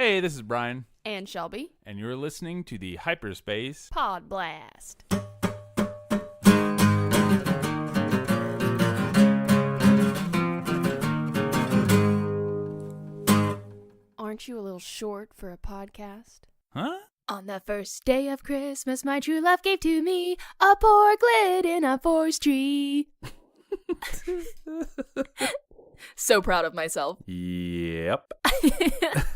Hey, this is Bryan. And Shelby. And you're listening to the Hyperspace Pod Blast. Aren't you a little short for a podcast? Huh? On the first day of Christmas, my true love gave to me a porglet in a forest tree. So proud of myself. Yep.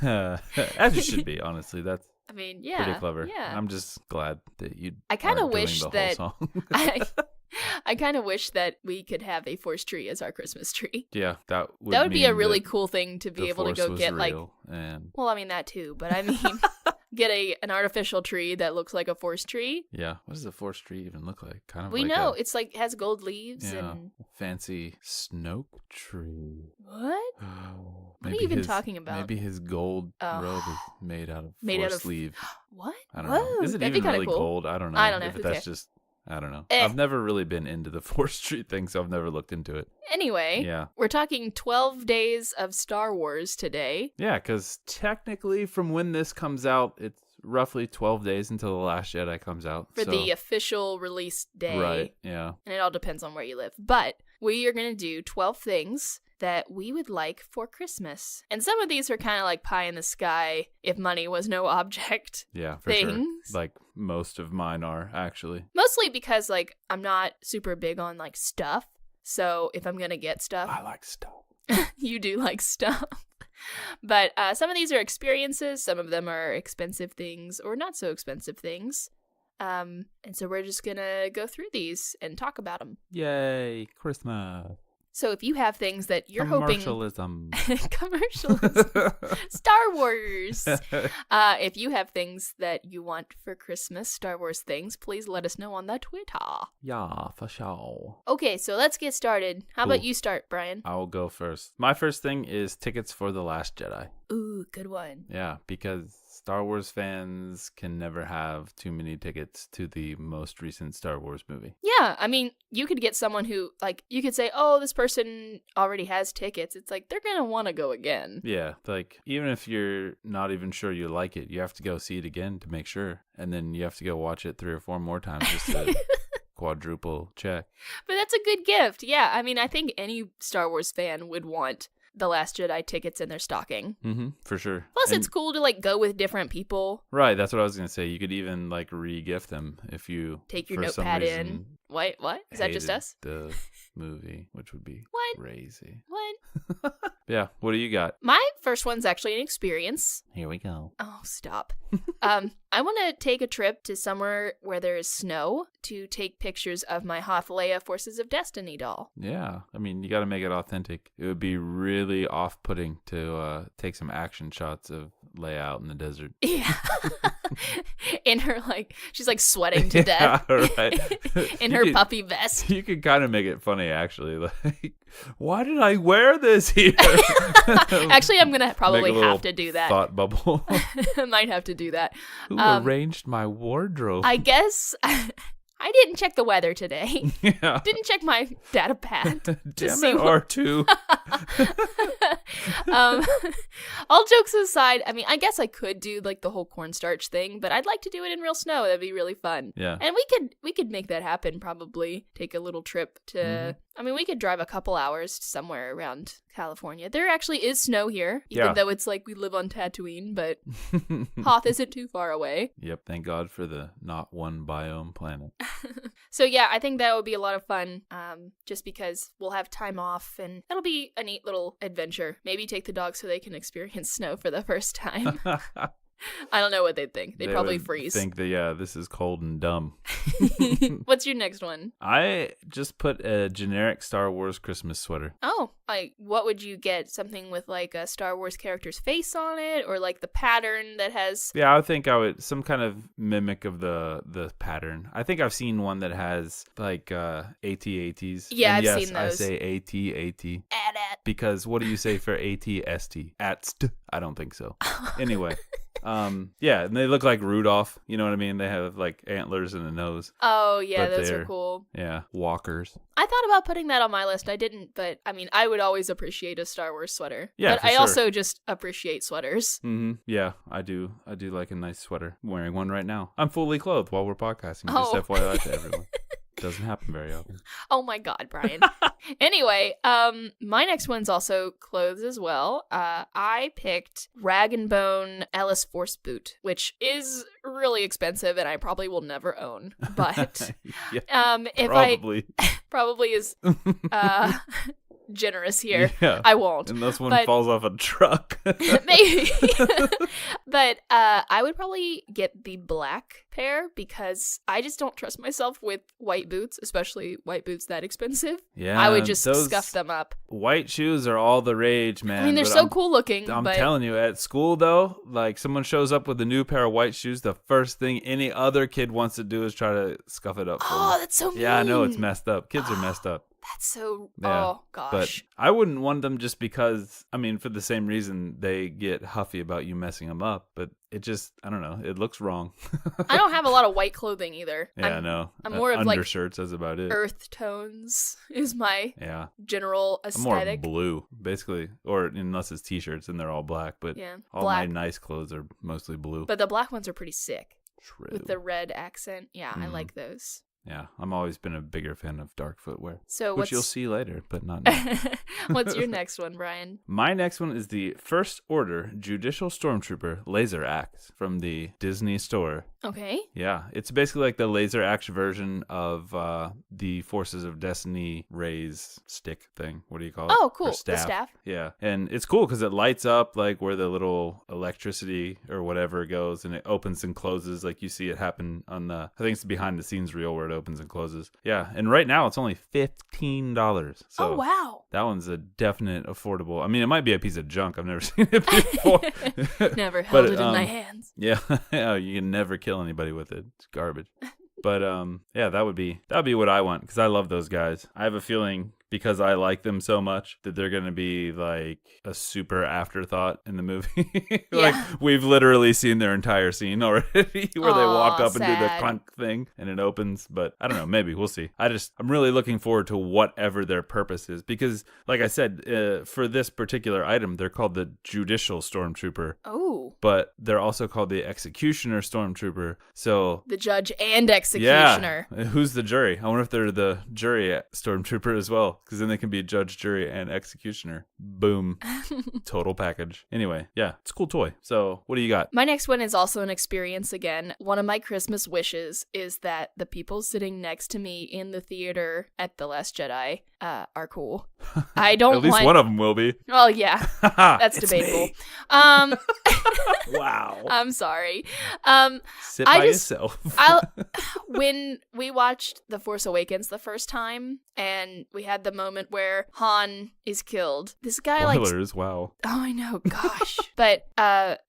As you should be, honestly. That's pretty clever. Yeah. I'm just glad that you I kind of wish that whole song. I kind of wish that we could have a forest tree as our Christmas tree. Yeah, that would be a really cool thing to be able to go get and... Well, I mean that too, but I mean get an artificial tree that looks like a forest tree. Yeah, what does a forest tree even look like? Kind of we like know it's like has gold leaves and fancy snoke tree. What? What are you even talking about? Maybe his gold robe is made out of forest leaf. What? I don't know. Is it even really gold? I don't know. I don't know. If that's just, I don't know. I've never really been into the forestry thing, so I've never looked into it. Anyway, we're talking 12 days of Star Wars today. Yeah, because technically from when this comes out, it's roughly 12 days until The Last Jedi comes out. For the official release day. Right, yeah. And it all depends on where you live. But we are going to do 12 things that we would like for Christmas. And some of these are kind of like pie in the sky, if money was no object. Yeah, for things. Sure. Like most of mine are, actually. Mostly because, like, I'm not super big on, like, stuff. So if I'm going to get stuff... I like stuff. You do like stuff. But some of these are experiences. Some of them are expensive things or not so expensive things. And so we're just going to go through these and talk about them. Yay, Christmas. So if you have things that you're Commercialism. Star Wars. If you have things that you want for Christmas, Star Wars things, please let us know on the Twitter. Yeah, for sure. Okay, so let's get started. How about you start, Bryan? I will go first. My first thing is tickets for The Last Jedi. Ooh, good one. Yeah, because Star Wars fans can never have too many tickets to the most recent Star Wars movie. Yeah, I mean, you could get someone who, like, you could say, oh, this person already has tickets. It's like, they're going to want to go again. Yeah, like, even if you're not even sure you like it, you have to go see it again to make sure. And then you have to go watch it 3 or 4 more times just to quadruple check. But that's a good gift. Yeah, I mean, I think any Star Wars fan would want The Last Jedi tickets in their stocking. Mm-hmm, for sure. Plus, it's cool to, like, go with different people. Right, that's what I was going to say. You could even, like, re-gift them if you... Take your notepad in. What? Is that just us? The movie, which would be crazy. What? Yeah, what do you got? My first one's actually an experience. Here we go. Oh, stop. I want to take a trip to somewhere where there is snow to take pictures of my Hoth Leia Forces of Destiny doll. Yeah, I mean, you got to make it authentic. It would be really off-putting to take some action shots of Leia out in the desert. Yeah. In her, like, she's like sweating to death. Yeah, right. In her puffy vest. You could kind of make it funny, actually. Like, why did I wear this here? Actually, I'm going to probably have to do that. Thought bubble. I might have to do that. Who arranged my wardrobe? I guess... I didn't check the weather today. Yeah. Didn't check my data pad. Damn it, R2. All jokes aside, I mean, I guess I could do like the whole cornstarch thing, but I'd like to do it in real snow. That'd be really fun. Yeah. And we could make that happen probably. Take a little trip to I mean, we could drive a couple hours to somewhere around California. There actually is snow here, even though it's like we live on Tatooine, but Hoth isn't too far away. Yep, thank God for the not one biome planet. So yeah, I think that would be a lot of fun, just because we'll have time off and that'll be a neat little adventure. Maybe take the dogs so they can experience snow for the first time. I don't know what they'd think. They'd probably freeze. Think that, this is cold and dumb. What's your next one? I just put a generic Star Wars Christmas sweater. Oh, what would you get? Something with like a Star Wars character's face on it, or like the pattern that has... Yeah, I think I would, some kind of mimic of the pattern. I think I've seen one that has like AT-ATs. Yeah, and I've seen those. I say AT-AT. At. Because what do you say for AT-ST? Atst? I don't think so. Anyway. Yeah, and they look like Rudolph. You know what I mean? They have like antlers and a nose. Oh, yeah, But those are they're- cool. Yeah, walkers. I thought about putting that on my list. I didn't, but I mean, I would always appreciate a Star Wars sweater. Yeah, but for I sure. also just appreciate sweaters. Yeah, I do like a nice sweater. I'm wearing one right now. I'm fully clothed while we're podcasting. Just Oh. FYI to everyone. Doesn't happen very often. Oh my God, Brian. Anyway, my next one's also clothes as well. I picked Rag and Bone Ellis Force Boot, which is really expensive and I probably will never own. But Yeah, if probably. I probably is generous here. Yeah. I won't. Unless one but- falls off a truck. Maybe. But I would probably get the black pair because I just don't trust myself with white boots, especially white boots that expensive. Yeah, I would just those scuff them up. White shoes are all the rage, man. I mean, they're but so cool looking. I'm but telling you, at school though, like someone shows up with a new pair of white shoes, the first thing any other kid wants to do is try to scuff it up. For oh, them. that's so mean. Yeah, I know it's messed up. Kids are messed up. That's so. Yeah, Oh But gosh. I wouldn't want them just because, I mean, for the same reason they get huffy about you messing them up. But it just, I don't know, it looks wrong. I don't have a lot of white clothing either. Yeah, no. I'm more of like undershirts. That's about it. earth tones is my Yeah. general I'm more aesthetic. blue, basically, or unless it's t-shirts and they're all black. But Yeah, all black. my nice clothes are mostly blue. But the black ones are pretty sick True. with the red accent. Yeah, I Mhm. like those. Yeah, I'm always been a bigger fan of dark footwear, So which you'll see later, but not now. what's your next one, Brian? My next one is the First Order Judicial Stormtrooper Laser Axe from the Disney store. Okay. Yeah, it's basically like the laser axe version of the Forces of Destiny Ray's stick thing. What do you call it? Oh, Or cool. The staff. Yeah, and it's cool because it lights up like where the little electricity or whatever goes, and it opens and closes like you see it happen on the. I think it's the behind the scenes reel where it opens and closes. Yeah, and right now it's only $15. So Oh, wow. that one's a definite affordable. I mean, it might be a piece of junk. I've never seen it before. Never held But, it in my hands. Yeah, you can never kill anybody with it. It's garbage. But yeah, that would be what I want because I love those guys. I have a feeling because I like them so much that they're gonna be like a super afterthought in the movie. Like Yeah. we've literally seen their entire scene already, where they walk Aw, up and do the sad. clunk thing and it opens. But I don't know, maybe we'll see. I'm really looking forward to whatever their purpose is because, like I said, for this particular item, they're called the Judicial Stormtrooper. Oh, But they're also called the Executioner Stormtrooper. So the judge and executioner. yeah, who's the jury? I wonder if they're the jury Stormtrooper as well, because then they can be judge, jury, and executioner. Boom, total package. Anyway, yeah, it's a cool toy. So what do you got? My next one is also an experience again. One of my Christmas wishes is that the people sitting next to me in the theater at The Last Jedi are cool. I don't At least want... one of them will be. Well, yeah, that's It's debatable. me. Wow. I'm sorry. Sit I by just- yourself. When we watched The Force Awakens the first time, and we had the moment where Han is killed, this guy Spoilers. Wow. Oh, I know, gosh. But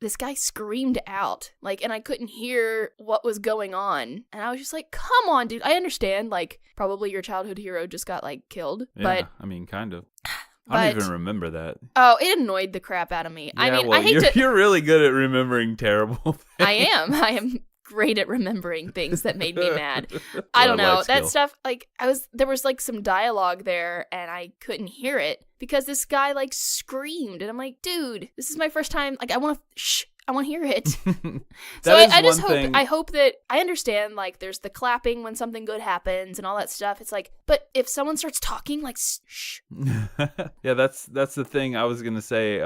this guy screamed out, like, and I couldn't hear what was going on. And I was just like, come on, dude. I understand, like, probably your childhood hero just got, like, killed. Yeah, But, I mean, kind of. I but- don't even remember that. oh, it annoyed the crap out of me. I Yeah, mean, well, I hate to... You're really good at remembering terrible things. I am great at remembering things that made me mad. I don't know. life That skill. stuff, like, there was, like, some dialogue there, and I couldn't hear it because this guy, like, screamed. And I'm like, dude, this is my first time. Like, I want to hear it. So That is I just one hope, thing- I hope that, I understand, like, there's the clapping when something good happens and all that stuff. It's like, but if someone starts talking, like, shh. Yeah, that's the thing I was gonna say.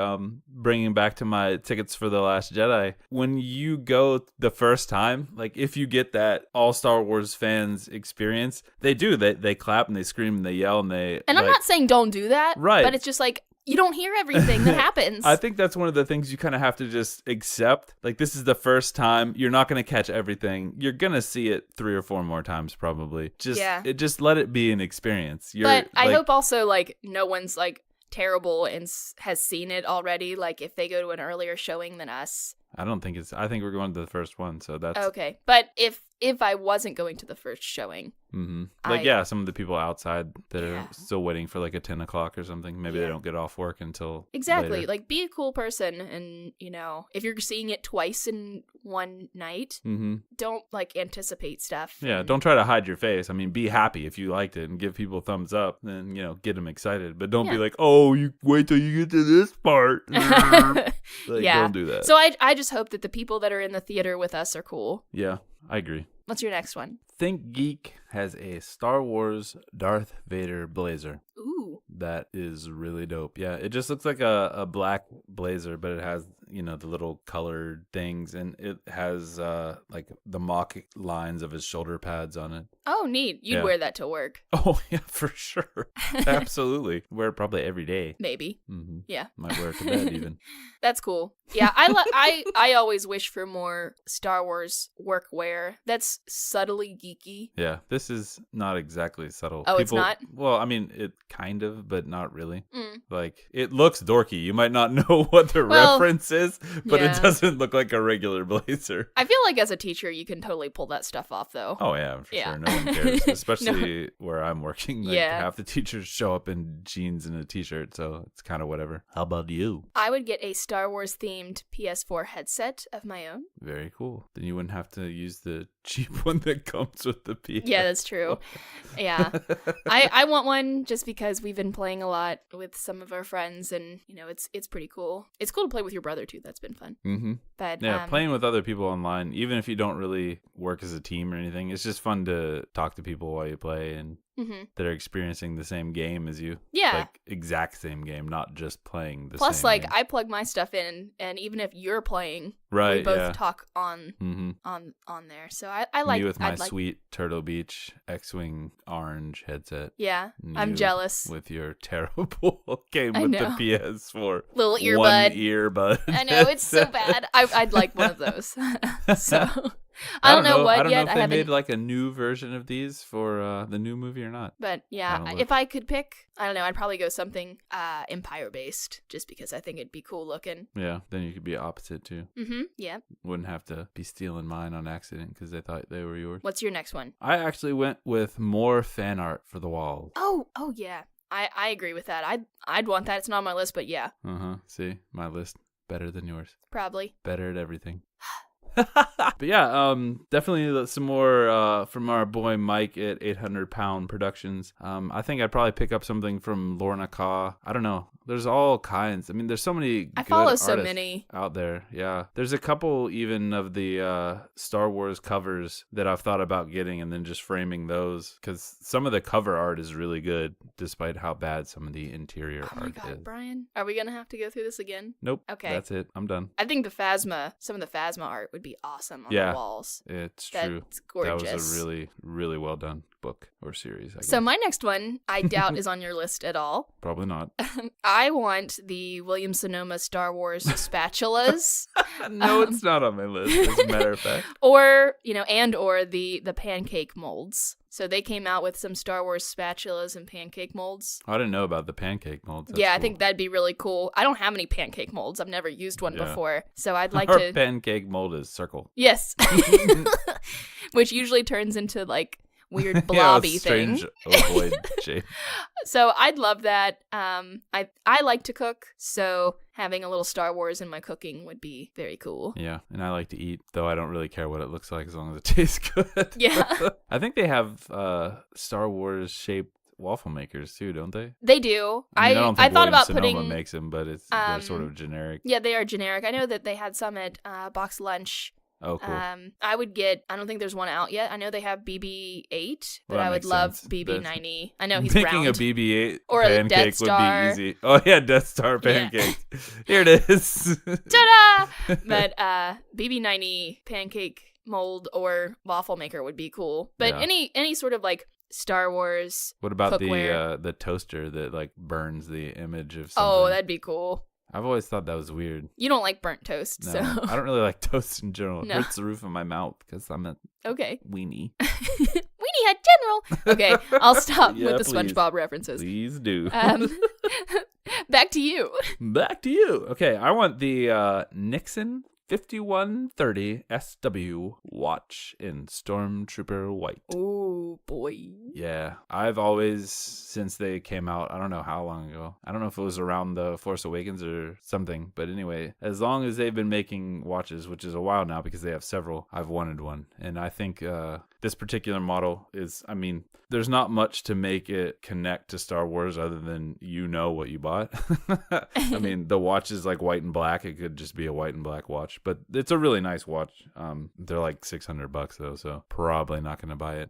Bringing back to my tickets for The Last Jedi, when you go the first time, like if you get that all Star Wars fans experience, they clap and they scream and they yell and they. And I'm not saying don't do that, Right. but it's just like, you don't hear everything that happens. I think that's one of the things you kind of have to just accept. Like, this is the first time. You're not going to catch everything. You're going to see it 3 or 4 more times, probably. Just let it be an experience. But I hope also, like, no one's, like, terrible and has seen it already. Like, if they go to an earlier showing than us. I don't think I think we're going to the first one, so that's... Okay. But if if I wasn't going to the first showing. Mm-hmm. Some of the people outside that are still waiting for like a 10 o'clock or something. Maybe they don't get off work until later. Like, be a cool person, and, you know, if you're seeing it twice in one night, don't, like, anticipate stuff. Yeah, don't try to hide your face. I mean, be happy if you liked it and give people a thumbs up, then, you know, get them excited. But don't be like, oh, you wait till you get to this part. Don't do that. So I just hope that the people that are in the theater with us are cool. Yeah, I agree. What's your next one? Think Geek has a Star Wars Darth Vader blazer. Ooh. That is really dope. Yeah, it just looks like a black blazer, but it has, you know, the little colored things, and it has like the mock lines of his shoulder pads on it. Oh, neat. You'd wear that to work. Oh, yeah, for sure. Absolutely. Wear it probably every day. Maybe. Mm-hmm. Yeah. Might wear it to bed even. That's cool. Yeah, I always wish for more Star Wars workwear that's subtly geeky. Yeah, this is not exactly subtle. Oh, it's not? Well, I mean, it kind of, but not really. Like, it looks dorky. You might not know what the reference is, but it doesn't look like a regular blazer. I feel like as a teacher, you can totally pull that stuff off, though. Oh, yeah, for sure. No one cares, especially where I'm working. Like, half the teachers show up in jeans and a t-shirt, so it's kind of whatever. How about you? I would get a Star Wars themed PS4 headset of my own. Very cool. Then you wouldn't have to use the cheap one that comes with the PS4. Yeah, that's true. Yeah. I want one just because we've been playing a lot with some of our friends, and, you know, it's pretty cool. It's cool to play with your brother, too. That's been fun. Mm-hmm. But, yeah, playing with other people online, even if you don't really work as a team or anything, it's just fun to talk to people while you play and that are experiencing the same game as you. Yeah. Like, exact same game, not just playing the Plus, same like, game. I plug my stuff in, and even if you're playing, right, we both talk on there. So I like... Me with my sweet Turtle Beach X-Wing orange headset. Yeah, I'm jealous. With your terrible game with the PS4. Little earbud. One earbud. I know, it's so bad. I'd like one of those. So... I don't know what I don't yet. know if they made like a new version of these for the new movie or not. But yeah, if I could pick, I don't know, I'd probably go something Empire based, just because I think it'd be cool looking. Yeah, then you could be opposite too. Mm-hmm. Yeah. Wouldn't have to be stealing mine on accident because they thought they were yours. What's your next one? I actually went with more fan art for the walls. Oh yeah. I agree with that. I'd want that. It's not on my list, but yeah. See, my list better than yours. Probably. Better at everything. But yeah, definitely some more from our boy Mike at 800 Pound Productions. I think I'd probably pick up something from Lorna Kaw. I don't know. There's all kinds. I mean, there's so many good I follow so artists many out there. Yeah. There's a couple even of the Star Wars covers that I've thought about getting and then just framing those, because some of the cover art is really good despite how bad some of the interior art is. Oh my God, Brian. Are we going to have to go through this again? Nope. Okay. That's it. I'm done. I think some of the Phasma art would be awesome on the walls. It's true. That's gorgeous. That was a really, really well done book or series, I guess. So my next one, I doubt is on your list at all. Probably not. I want the Williams-Sonoma Star Wars spatulas. No, it's not on my list, as a matter of fact. Or, or the pancake molds. So they came out with some Star Wars spatulas and pancake molds. I didn't know about the pancake molds. That's cool. I think that'd be really cool. I don't have any pancake molds. I've never used one before. So I'd like Our to... pancake mold is circle. Yes. Which usually turns into like weird blobby strange ovoid shape. So I'd love that. I like to cook, so having a little Star Wars in my cooking would be very cool. Yeah, and I like to eat, though I don't really care what it looks like as long as it tastes good. Yeah. I think they have Star Wars shaped waffle makers too, don't they? They do. I don't think thought about Sonoma putting makes them, but they're sort of generic. Yeah, they are generic. I know that they had some at Box Lunch. Oh, cool. I don't think there's one out yet. I know they have BB-8, but I would love BB-90. I know he's making round. a BB-8 or pancake would be easy. Oh yeah, Death Star pancake. Yeah. Here it is. Ta-da! But BB-90 pancake mold or waffle maker would be cool. But any sort of like Star Wars. What about cookware. the toaster that like burns the image of something? Oh, that'd be cool. I've always thought that was weird. You don't like burnt toast, no, so I don't really like toast in general. No. It hurts the roof of my mouth because I'm a weenie. Weenie Head General. Okay, I'll stop with the SpongeBob references. Please do. Back to you. Back to you. Okay, I want the Nixon 5130 SW watch in Stormtrooper White. Oh, boy. Yeah, I've always, since they came out, I don't know how long ago. I don't know if it was around The Force Awakens or something. But anyway, as long as they've been making watches, which is a while now because they have several, I've wanted one. And I think this particular model is, I mean, there's not much to make it connect to Star Wars other than you know what you bought. I mean, the watch is like white and black. It could just be a white and black watch, but it's a really nice watch. They're like $600 though, so probably not going to buy it.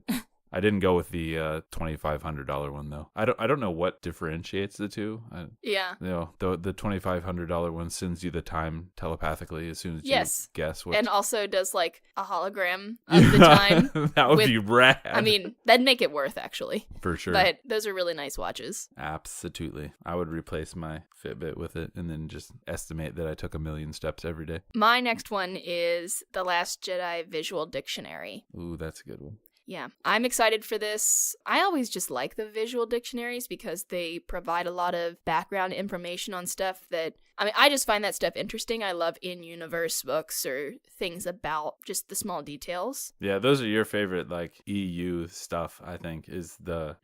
I didn't go with the $2,500 one though. I don't know what differentiates the two. Yeah. You know, the $2,500 one sends you the time telepathically as soon as you guess what. And also does like a hologram of the time. That would be rad. I mean, that'd make it worth actually. For sure. But those are really nice watches. Absolutely. I would replace my Fitbit with it and then just estimate that I took 1 million steps every day. My next one is The Last Jedi Visual Dictionary. Ooh, that's a good one. Yeah, I'm excited for this. I always just like the visual dictionaries because they provide a lot of background information on stuff that, I mean, I just find that stuff interesting. I love in-universe books or things about just the small details. Yeah, those are your favorite, like, EU stuff, I think, is the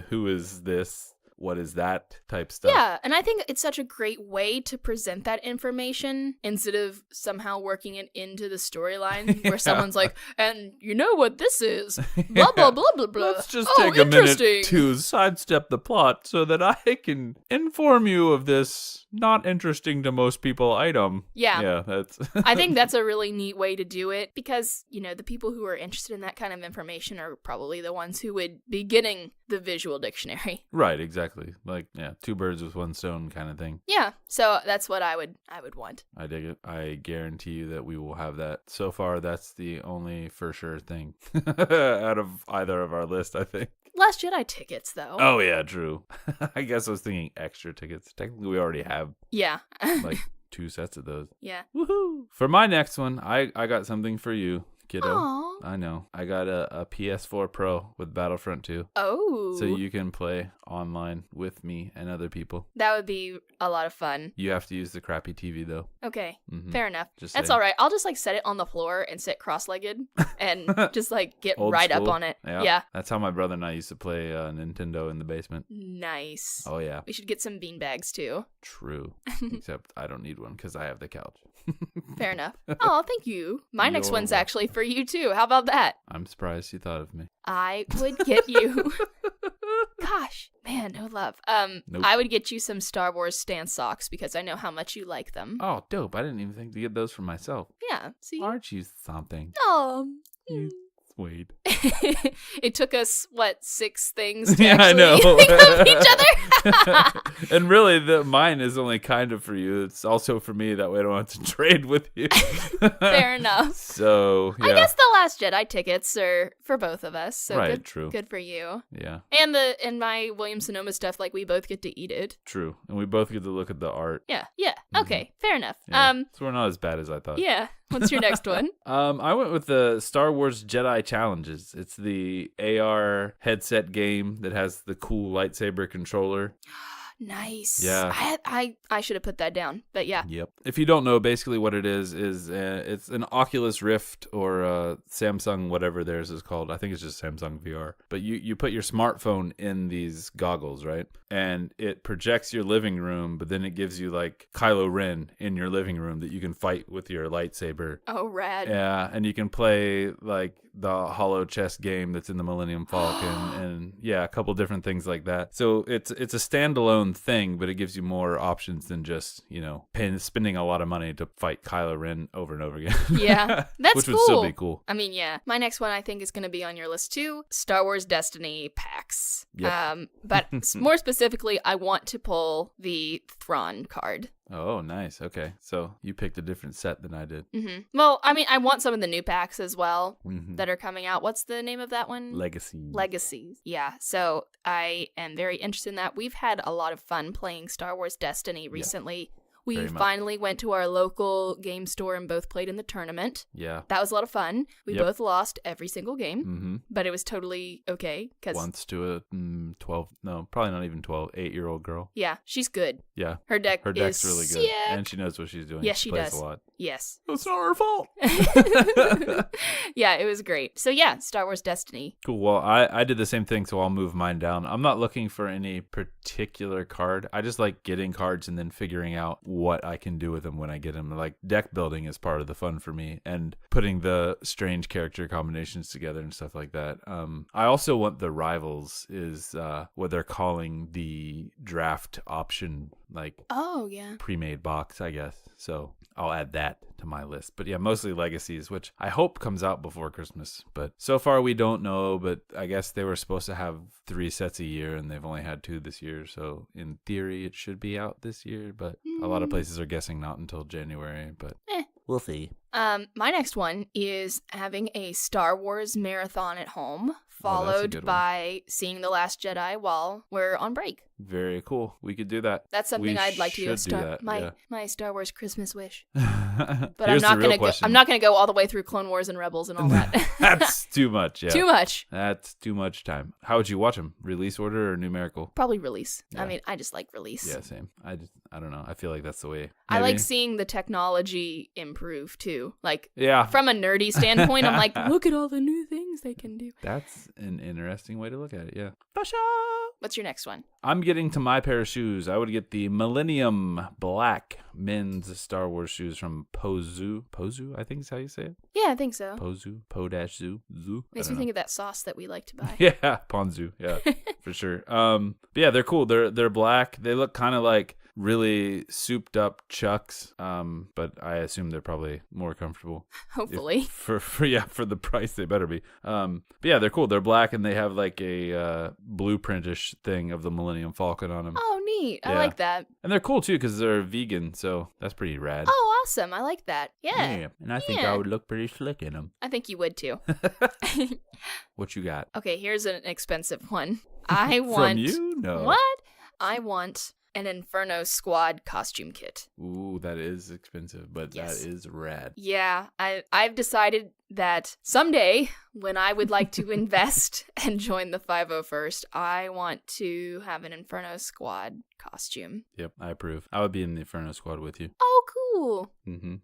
who is this? What is that type stuff? Yeah, and I think it's such a great way to present that information instead of somehow working it into the storyline where someone's like, and you know what this is? Blah, blah, blah, blah, blah. Let's just take a minute to sidestep the plot so that I can inform you of this not interesting to most people item. Yeah. Yeah, that's... I think that's a really neat way to do it because, you know, the people who are interested in that kind of information are probably the ones who would be getting the visual dictionary. Right, exactly. Like, yeah, 2 birds with 1 stone kind of thing. Yeah, so that's what I would want. I dig it. I guarantee you that we will have that. So far, that's the only for sure thing out of either of our list, I think. Last Jedi tickets, though. Oh, yeah, true. I guess I was thinking extra tickets. Technically, we already have like 2 sets of those. Yeah. Woohoo! For my next one, I got something for you, kiddo. Aww. I know. I got a PS4 Pro with Battlefront 2. Oh. So you can play online with me and other people. That would be a lot of fun. You have to use the crappy TV, though. Okay. Mm-hmm. Fair enough. Just That's saying. all right. I'll just like set it on the floor and sit cross-legged and just like get Old right school. up on it. Yeah. Yeah. That's how my brother and I used to play Nintendo in the basement. Nice. Oh, yeah. We should get some beanbags too. True. Except I don't need one because I have the couch. Fair enough. Oh, thank you. My next You're one's welcome. actually for you too. How about that? I'm surprised you thought of me. I would get you. Gosh, man, no love. Nope. I would get you some Star Wars Stan socks because I know how much you like them. Oh, dope. I didn't even think to get those for myself. Yeah, see? Aren't you something? You Sweet. It took us, 6 things to Yeah, I actually know. think of each other? And really, mine is only kind of for you. It's also for me. That way I don't have to trade with you. Fair enough. So, yeah. I guess the Last Jedi tickets are for both of us. So Right, good, true. Good for you. Yeah, And my Williams-Sonoma stuff, like we both get to eat it. true. And we both get to look at the art. Yeah. Okay, fair enough. Yeah. So we're not as bad as I thought. Yeah. What's your next one? I went with the Star Wars Jedi Challenges. It's the AR headset game that has the cool lightsaber controller. Nice. Yeah. I should have put that down, but yeah. Yep. If you don't know, basically what it is it's an Oculus Rift or Samsung, whatever theirs is called. I think it's just Samsung VR. But you put your smartphone in these goggles, right? And it projects your living room, but then it gives you like Kylo Ren in your living room that you can fight with your lightsaber. Oh, rad. Yeah, and you can play like the Hollow Chess game that's in the Millennium Falcon and yeah, a couple different things like that. So it's a standalone thing, but it gives you more options than just, spending a lot of money to fight Kylo Ren over and over again. Yeah, that's Which cool. would still be cool. I mean, yeah. My next one I think is going to be on your list too. Star Wars Destiny packs. Yep. But more specifically, I want to pull the Thrawn card. Oh, nice. Okay. So you picked a different set than I did. Mm-hmm. Well, I mean, I want some of the new packs as well Mm-hmm. that are coming out. What's the name of that one? Legacies. Yeah. So I am very interested in that. We've had a lot of fun playing Star Wars Destiny recently. We finally went to our local game store and both played in the tournament. Yeah. That was a lot of fun. We both lost every single game, but it was totally okay. Once to a 12, no, probably not even 12, 8-year-old girl. Yeah, she's good. Yeah. Her deck's really good. And she knows what she's doing. Yes, she plays does. A lot. Yes. It's not her fault. Yeah, it was great. So yeah, Star Wars Destiny. Cool. Well, I did the same thing, so I'll move mine down. I'm not looking for any particular card. I just like getting cards and then figuring out what I can do with them when I get them. Like, deck building is part of the fun for me, and putting the strange character combinations together and stuff like that. I also want the Rivals, is what they're calling the draft option, like, pre-made box, I guess. So I'll add that to my list. But yeah, mostly Legacies, which I hope comes out before Christmas. But so far we don't know, but I guess they were supposed to have 3 sets a year and they've only had 2 this year. So in theory, it should be out this year, but a lot of places are guessing not until January, but we'll see. My next one is having a Star Wars marathon at home, followed by seeing The Last Jedi while we're on break. Very cool. We could do that. That's something I'd like to do. My Star Wars Christmas wish. But I'm not gonna go all the way through Clone Wars and Rebels and all that. That's too much. Yeah. Too much. That's too much time. How would you watch them? Release order or numerical? Probably release. Yeah. I mean, I just like release. Yeah, same. I don't know. I feel like that's the way. Maybe. I like seeing the technology improve too. Like, yeah. From a nerdy standpoint, I'm like, look at all the new things they can do. That's an interesting way to look at it. Yeah. What's your next one? I'm getting to my pair of shoes. I would get the Millennium Black men's Star Wars shoes from Pozu. Pozu, I think is how you say it. Yeah, I think so. Pozu, Po-Zoo. Makes me think of that sauce that we like to buy. Yeah, Ponzu. Yeah, for sure. But yeah, they're cool. They're black. They look kind of like really souped up Chucks. But I assume they're probably more comfortable. Hopefully. For the price they better be. But yeah, they're cool. They're black and they have like a blueprintish thing of the Millennium Falcon on them. Oh, neat. I like that. And they're cool too because they're vegan, so that's pretty rad. Oh, awesome. I like that. Yeah. And I think I would look pretty slick in them. I think you would too. What you got? Okay, here's an expensive one. I want. From you? No. What? I want an Inferno Squad costume kit. Ooh, that is expensive, but yes. That is rad. Yeah, I've decided that someday when I would like to invest and join the 501st, I want to have an Inferno Squad costume. Yep, I approve. I would be in the Inferno Squad with you. Oh, cool.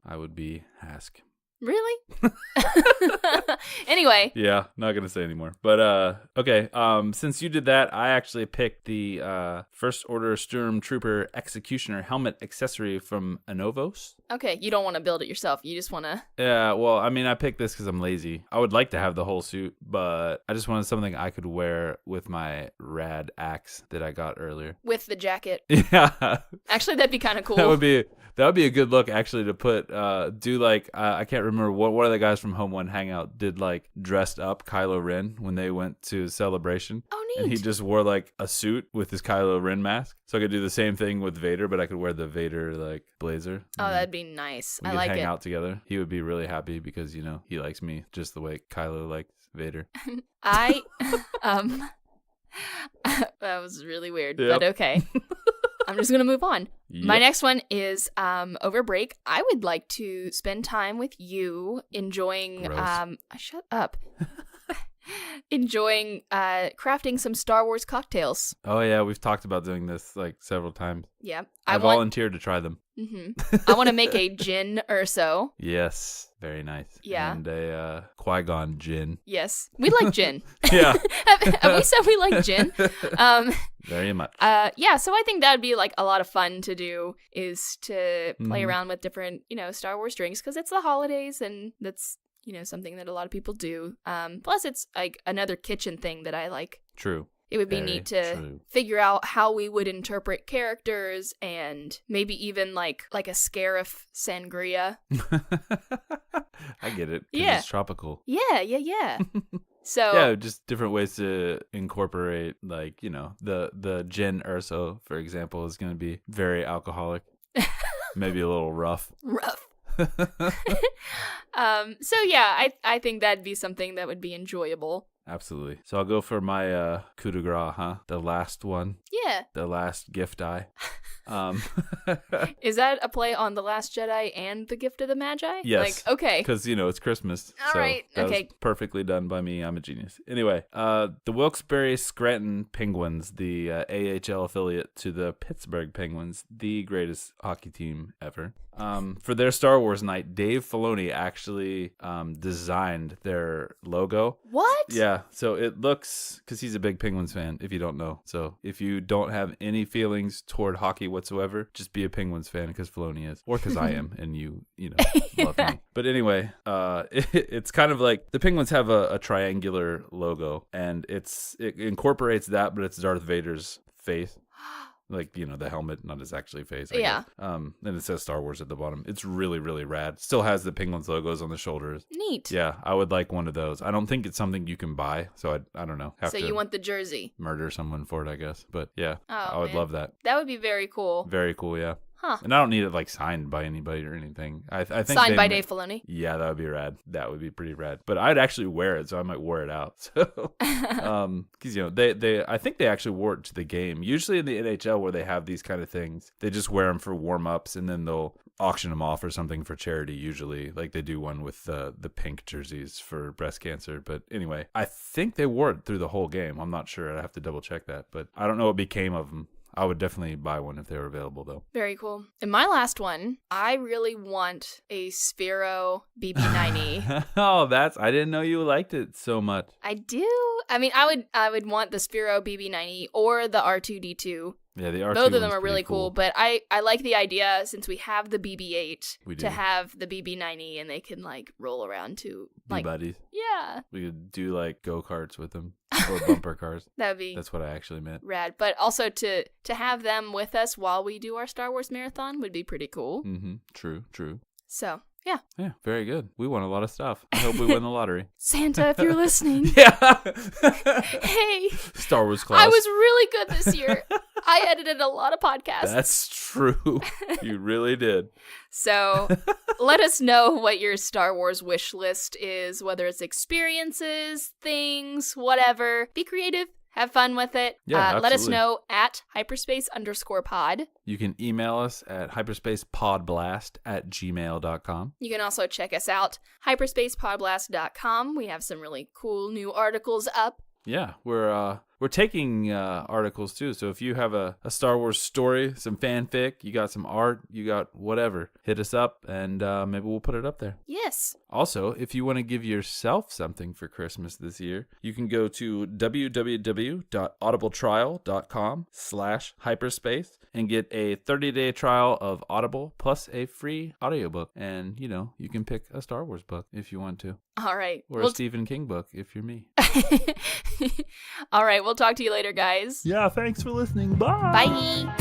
I would be Hask. Really? Anyway. Yeah, not gonna say anymore. But okay. Since you did that, I actually picked the First Order Stormtrooper Executioner helmet accessory from Anovos. Okay, you don't want to build it yourself. You just want to. Yeah. Well, I mean, I picked this because I'm lazy. I would like to have the whole suit, but I just wanted something I could wear with my rad axe that I got earlier. With the jacket. Yeah. Actually, that'd be kind of cool. That would be a good look, actually, to put, do like, I can't remember what one of the guys from Home One Hangout did, like, dressed up Kylo Ren when they went to Celebration. Oh, neat. And he just wore, like, a suit with his Kylo Ren mask. So I could do the same thing with Vader, but I could wear the Vader, like, blazer. Oh, that'd be nice. I like it. We could hang out together. He would be really happy because, you know, he likes me just the way Kylo likes Vader. That was really weird, but okay. I'm just going to move on. Yep. My next one is over break. I would like to spend time with you enjoying shut up. Enjoying crafting some Star Wars cocktails. Oh yeah, we've talked about doing this like several times. Yeah. I volunteered to try them. I want to make a gin urso. Yes, very nice. Yeah. And a Qui-Gon gin. Yes. We like gin. Yeah. Have we said we like gin? Very much. Yeah, so I think that would be like a lot of fun to do, is to play around with different, Star Wars drinks, because it's the holidays and that's, something that a lot of people do. Plus it's like another kitchen thing that I like. True. It would be neat to figure out how we would interpret characters and maybe even like a Scarif sangria. I get it. Yeah. It's tropical. Yeah. So yeah, just different ways to incorporate, like, the gin urso, for example, is going to be very alcoholic. Maybe a little rough. So yeah, I think that'd be something that would be enjoyable. absolutely. So I'll go for my coup de grace, huh? The last one. Yeah. The last gift eye. Is that a play on The Last Jedi and The Gift of the Magi? Yes. Like, okay. Because, it's Christmas. All right. That Okay. was perfectly done by me. I'm a genius. Anyway, the Wilkes-Barre Scranton Penguins, the AHL affiliate to the Pittsburgh Penguins, the greatest hockey team ever. For their Star Wars night, Dave Filoni actually designed their logo. What? Yeah, so it looks, because he's a big Penguins fan, if you don't know. So if you don't have any feelings toward hockey whatsoever, just be a Penguins fan because Filoni is. Or because I am, and you love me. But anyway, it's kind of like the Penguins have a triangular logo, and it incorporates that, but it's Darth Vader's face. Like, the helmet, not his actually face. I guess. And it says Star Wars at the bottom. It's really, really rad. Still has the Penguins logos on the shoulders. Neat. Yeah, I would like one of those. I don't think it's something you can buy, so I don't know. So you want the jersey? Murder someone for it, I guess. But yeah, Oh, I would love that. That would be very cool. Very cool, yeah. Huh. And I don't need it like signed by anybody or anything. I think signed by Dave Filoni. Yeah, that would be rad. That would be pretty rad. But I'd actually wear it, so I might wear it out. So, because they I think they actually wore it to the game. Usually in the NHL where they have these kind of things, they just wear them for warm ups and then they'll auction them off or something for charity. Usually, like they do one with the pink jerseys for breast cancer. But anyway, I think they wore it through the whole game. I'm not sure. I'd have to double check that, but I don't know what became of them. I would definitely buy one if they were available, though. Very cool. And my last one, I really want a Sphero BB-90. Oh, I didn't know you liked it so much. I do. I mean, I would want the Sphero BB-90 or the R2-D2. Yeah, the R2 both of them are really cool, but I like the idea, since we have the BB-8, to have the BB-90 and they can like roll around to like buddies. Yeah. We could do like go-karts with them or bumper cars. That's what I actually meant. Rad, but also to have them with us while we do our Star Wars marathon would be pretty cool. Mm-hmm. True. So, yeah. Yeah, very good. We won a lot of stuff. I hope we win the lottery. Santa, if you're listening. Yeah. Hey. Star Wars class. I was really good this year. I edited a lot of podcasts. That's true. You really did. So let us know what your Star Wars wish list is, whether it's experiences, things, whatever. Be creative. Have fun with it. Yeah, let us know at hyperspace_pod. You can email us at hyperspacepodblast@gmail.com. You can also check us out, hyperspacepodblast.com. We have some really cool new articles up. Yeah, we're taking articles too. So if you have a Star Wars story, some fanfic, you got some art, you got whatever, hit us up and maybe we'll put it up there. Yes. Also, if you want to give yourself something for Christmas this year, you can go to www.audibletrial.com/hyperspace and get a 30-day trial of Audible plus a free audiobook. And, you can pick a Star Wars book if you want to. All right. Or a Stephen King book if you're me. All right. We'll talk to you later, guys. Yeah, thanks for listening. Bye. Bye.